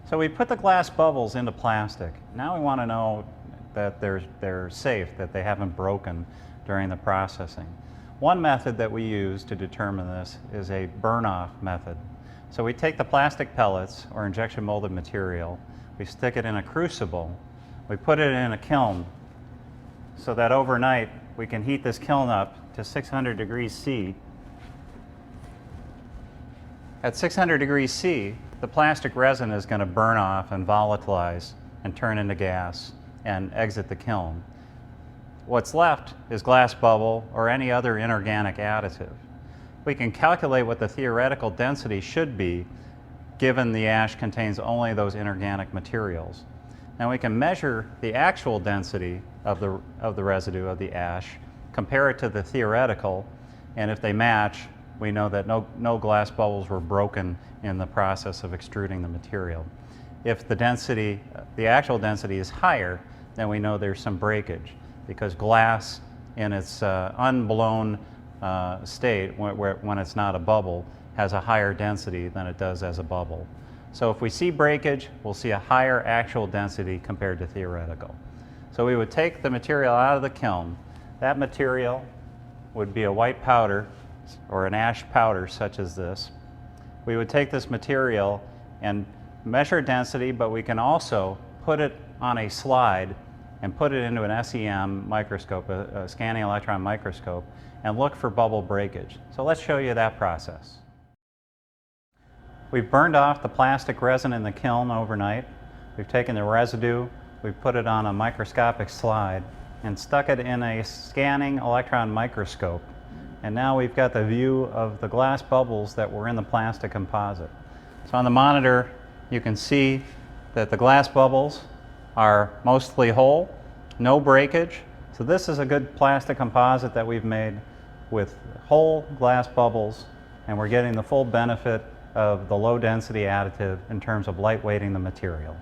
So we put the glass bubbles into plastic. Now we want to know that they're safe, that they haven't broken during the processing. One method that we use to determine this is a burn-off method. So we take the plastic pellets or injection molded material, we stick it in a crucible, we put it in a kiln so that overnight we can heat this kiln up to 600 degrees C. At 600 degrees C, the plastic resin is going to burn off and volatilize and turn into gas and exit the kiln. What's left is glass bubble or any other inorganic additive. We can calculate what the theoretical density should be given the ash contains only those inorganic materials. Now we can measure the actual density of the residue of the ash, compare it to the theoretical, and if they match, we know that no glass bubbles were broken in the process of extruding the material. If the actual density is higher, then we know there's some breakage, because glass in its unblown state, when it's not a bubble, has a higher density than it does as a bubble. So if we see breakage, we'll see a higher actual density compared to theoretical. So we would take the material out of the kiln. That material would be a white powder or an ash powder such as this. We would take this material and measure density, but we can also put it on a slide and put it into an SEM microscope, a scanning electron microscope, and look for bubble breakage. So let's show you that process. We've burned off the plastic resin in the kiln overnight. We've taken the residue, we've put it on a microscopic slide and stuck it in a scanning electron microscope. And now we've got the view of the glass bubbles that were in the plastic composite. So on the monitor, you can see that the glass bubbles are mostly whole, no breakage. So this is a good plastic composite that we've made with whole glass bubbles, and we're getting the full benefit of the low density additive in terms of lightweighting the material.